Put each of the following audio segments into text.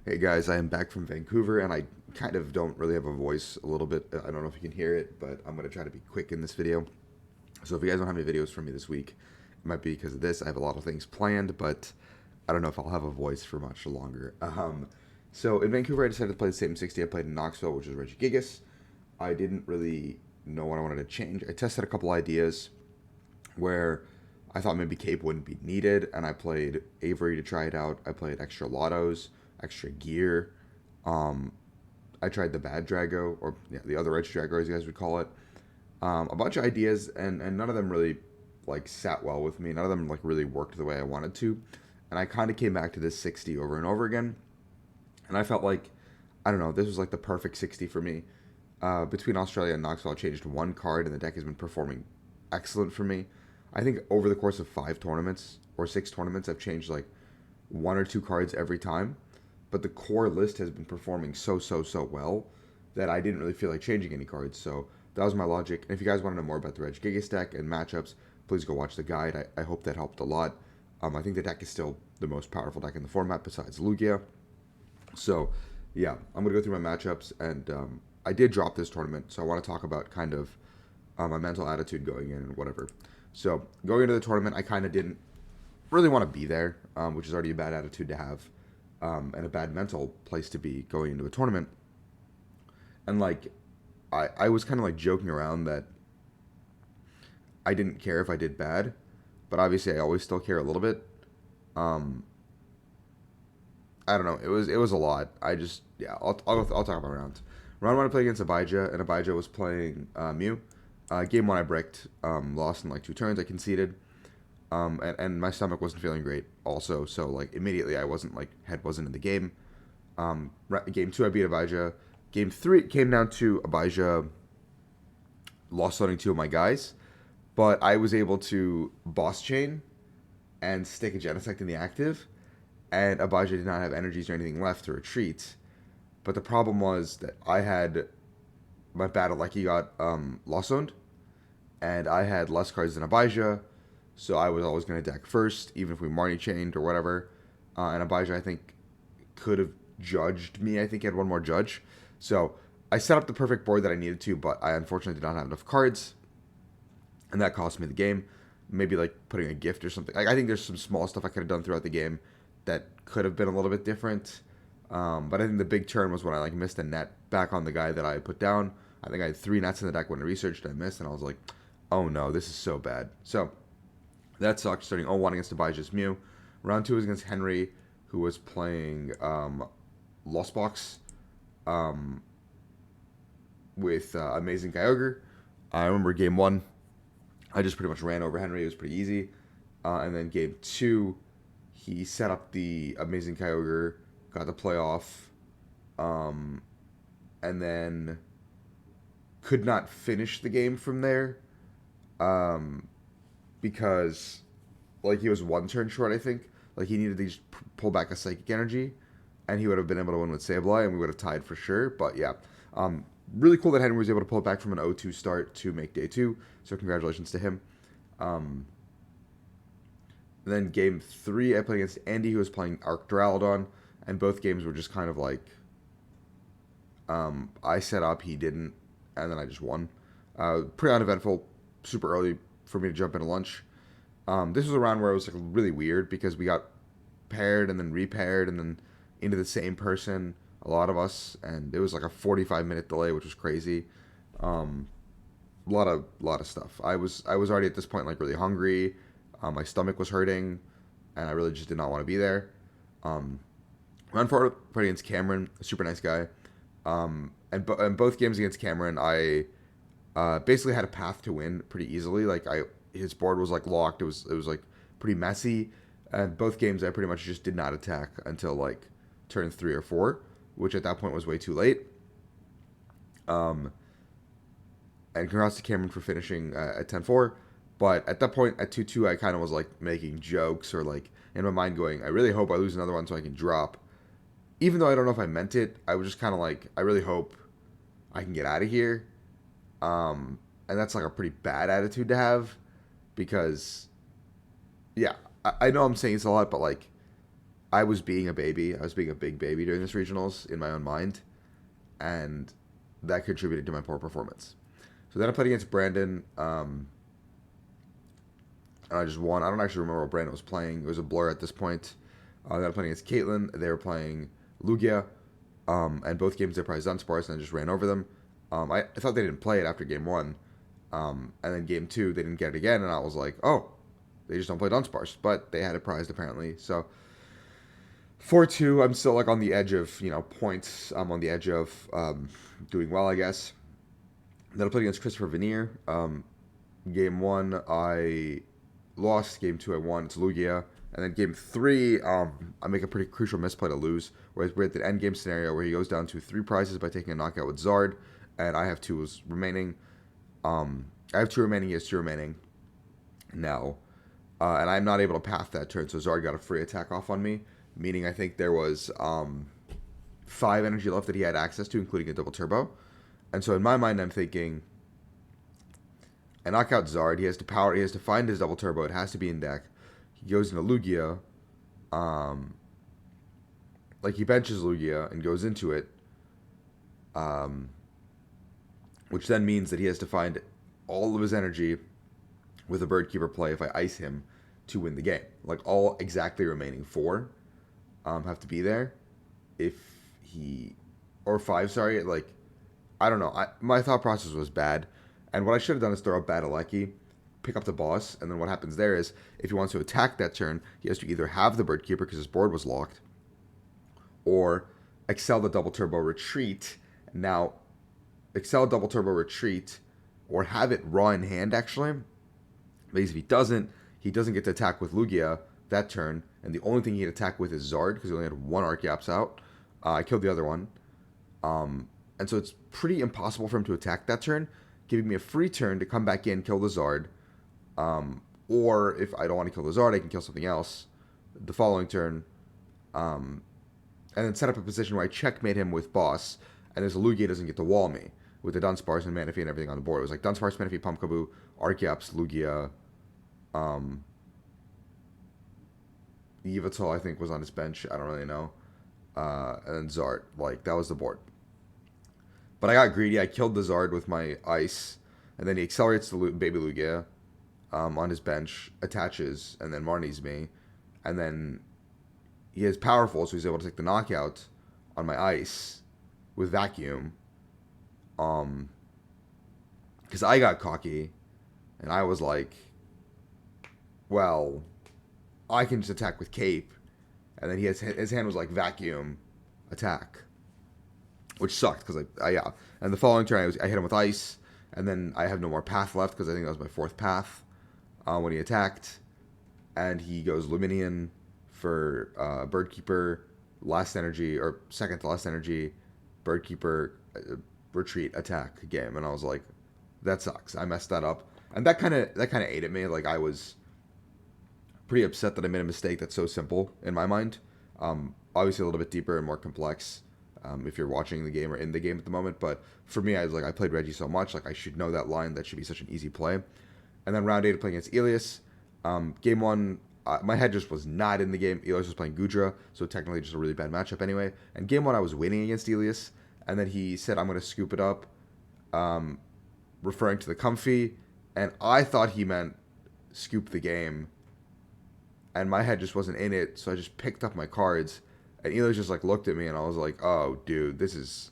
Hey guys, I am back from Vancouver and I kind of don't really have a voice a little bit. I don't know if you can hear it, but I'm going to try to be quick in this video. So if you guys don't have any videos from me this week, it might be because of this. I have a lot of things planned, but I don't know if I'll have a voice for much longer. So in Vancouver, I decided to play the same 60 I played in Knoxville, which is Reggie Gigas. I didn't really know what I wanted to change. I tested a couple ideas where I thought maybe Cape wouldn't be needed, and I played Avery to try it out. I played extra lottos, extra gear. Um, I tried the bad Drago, or yeah, the other edge Drago, as you guys would call it. A bunch of ideas, and none of them really like sat well with me. None of them like really worked the way I wanted to, and I kind of came back to this 60 over and over again. And I felt like I don't know, this was like the perfect 60 for me. Between Australia and Knoxville, I changed one card, and the deck has been performing excellent for me. I think over the course of 5 tournaments or 6 tournaments, I've changed like one or two cards every time. But the core list has been performing so well that I didn't really feel like changing any cards. So that was my logic. And if you guys want to know more about the Reg Gigas deck and matchups, please go watch the guide. I hope that helped a lot. I think the deck is still the most powerful deck in the format besides Lugia. So, yeah, I'm going to go through my matchups, and I did drop this tournament, so I want to talk about kind of my mental attitude going in and whatever. So, going into the tournament, I kind of didn't really want to be there, which is already a bad attitude to have, and a bad mental place to be going into a tournament. And, like, I was kind of like joking around that I didn't care if I did bad, but obviously I always still care a little bit. Um, I don't know. It was a lot. I just yeah. I'll talk about rounds. Round one I played against Abijah, and Abijah was playing Mew. Game one I bricked, lost in like 2 turns. I conceded, and my stomach wasn't feeling great. Also, so like immediately I wasn't like head wasn't in the game. Game two I beat Abijah. Game three it came down to Abijah lost loading 2 of my guys, but I was able to boss chain and stick a Genesect in the active, and Abijah did not have energies or anything left to retreat. But the problem was that I had my battle like he got lost owned, and I had less cards than Abijah, so I was always going to deck first, even if we Marnie chained or whatever. And Abijah, I think, could have judged me. I think he had one more judge. So I set up the perfect board that I needed to, but I unfortunately did not have enough cards, and that cost me the game. Maybe like putting a gift or something. Like I think there's some small stuff I could have done throughout the game that could have been a little bit different. But I think the big turn was when I like missed a net back on the guy that I put down. I think I had 3 nets in the deck when I researched. I missed, and I was like, "Oh no, this is so bad." So that sucked. Starting 0-1 against Abijah's Mew. Round two was against Henry, who was playing Lost Box um, with Amazing Kyogre. I remember game one. I just pretty much ran over Henry. It was pretty easy. And then game two, he set up the Amazing Kyogre, got the playoff, um, and then could not finish the game from there um, because like he was 1 turn short. I think like he needed to just pull back a Psychic Energy, and he would have been able to win with Sableye, and we would have tied for sure. But yeah, really cool that Henry was able to pull it back from an 0-2 start to make day two. So congratulations to him. Um, then game three, I played against Andy, who was playing Arc Duraludon, and both games were just kind of like I set up, he didn't, and then I just won. Pretty uneventful, super early for me to jump into lunch. This was a round where it was like really weird because we got paired and then repaired and then into the same person, a lot of us, and it was like a 45-minute delay, which was crazy. Um, lot of stuff. I was already at this point like really hungry. My stomach was hurting, and I really just did not want to be there. Um, Round four, played against Cameron, a super nice guy. And both games against Cameron, I basically had a path to win pretty easily. Like his board was like locked. It was like pretty messy. And both games, I pretty much just did not attack until like turn 3 or 4, which at that point was way too late. Um, and congrats to Cameron for finishing at 10-4. But at that point, at 2-2, I kind of was like making jokes or like in my mind going, I really hope I lose another one so I can drop. Even though I don't know if I meant it, I was just kind of like, I really hope I can get out of here. And that's like a pretty bad attitude to have because, yeah, I know I'm saying this a lot, but like, I was being a baby. I was being a big baby during this regionals in my own mind, and that contributed to my poor performance. So then I played against Brandon, and I just won. I don't actually remember what Brandon was playing. It was a blur at this point. Then I played against Caitlin. They were playing Lugia, and both games they prized Dunsparce, and I just ran over them. I thought they didn't play it after game one, and then game two they didn't get it again, and I was like, oh, they just don't play Dunsparce, but they had it prized apparently. So 4-2, I'm still like on the edge of points. I'm on the edge of doing well, I guess. Then I played against Christopher Veneer. Game one I lost. Game two I won. It's Lugia. And then game three, I make a pretty crucial misplay to lose. Whereas we're at the end game scenario where he goes down to 3 prizes by taking a knockout with Zard, and I have 2 remaining. I have 2 remaining. He has 2 remaining now, and I'm not able to path that turn. So Zard got a free attack off on me, meaning I think there was 5 energy left that he had access to, including a double turbo. And so in my mind, I'm thinking, I knock out Zard. He has to power. He has to find his double turbo. It has to be in deck. He goes into Lugia, like he benches Lugia and goes into it, which then means that he has to find all of his energy with a Birdkeeper play if I ice him to win the game. Like all exactly remaining 4 have to be there. If he, or 5, sorry, like, I don't know. My thought process was bad, and what I should have done is throw a bad Aleki, pick up the boss, and then what happens there is, if he wants to attack that turn, he has to either have the Birdkeeper because his board was locked, or Excel the Double Turbo Retreat. Now, Excel Double Turbo Retreat, or have it raw in hand, actually, because if he doesn't get to attack with Lugia that turn, and the only thing he can attack with is Zard, because he only had 1 Archeops out. I killed the other one. And so it's pretty impossible for him to attack that turn, giving me a free turn to come back in, kill the Zard. Or if I don't want to kill the Zard, I can kill something else the following turn. And then set up a position where I checkmate him with boss, and his Lugia doesn't get to wall me with the Dunsparce and Manaphy and everything on the board. It was like Dunsparce, Manaphy, Pumpkaboo, Archeops, Lugia, Yveltal, I think, was on his bench. I don't really know. And then Zard. Like, that was the board. But I got greedy. I killed the Zard with my ice, and then he accelerates the baby Lugia on his bench, attaches, and then Marnies me. And then he is powerful, so he's able to take the knockout on my ice with Vacuum. Because I got cocky, and I was like, well, I can just attack with Cape. And then his hand was like Vacuum, attack. Which sucked, because yeah. And the following turn, I hit him with ice, and then I have no more path left, because I think that was my 4th path when he attacked. And he goes Luminion for Birdkeeper, last energy, or second to last energy, Birdkeeper, retreat, attack game. And I was like, that sucks. I messed that up. And that kind of ate at me. Like, I was pretty upset that I made a mistake that's so simple in my mind. Obviously a little bit deeper and more complex if you're watching the game or in the game at the moment. But for me, I was like, I played Reggie so much, like I should know that line. That should be such an easy play. And then round 8, playing against Elias. Game 1, my head just was not in the game. Elias was playing Gudra, so technically just a really bad matchup anyway. And game 1, I was winning against Elias, and then he said, I'm going to scoop it up, referring to the comfy, and I thought he meant scoop the game, and my head just wasn't in it, so I just picked up my cards, and Elias just like looked at me, and I was like, oh, dude, this is...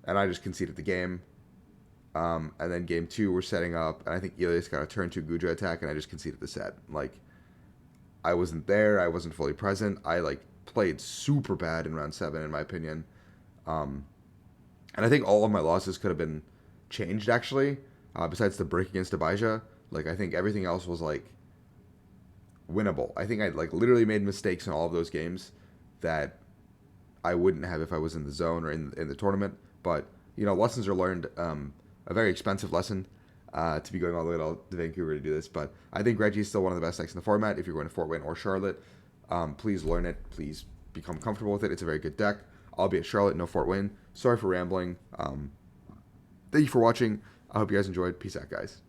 And I just conceded the game. And then game 2, we're setting up, and I think Elias got a turn 2 Gudra attack, and I just conceded the set. Like, I wasn't there, I wasn't fully present, I, like, played super bad in round 7, in my opinion. And I think all of my losses could have been changed, actually, besides the break against Abijah. Like, I think everything else was, like, winnable. I think I, like, literally made mistakes in all of those games that I wouldn't have if I was in the zone or in the tournament. But, you know, lessons are learned. A very expensive lesson to be going all the way to Vancouver to do this. But I think Reggie is still one of the best decks in the format. If you're going to Fort Wayne or Charlotte, please learn it. Please become comfortable with it. It's a very good deck. I'll be at Charlotte, no Fort Wayne. Sorry for rambling. Thank you for watching. I hope you guys enjoyed. Peace out, guys.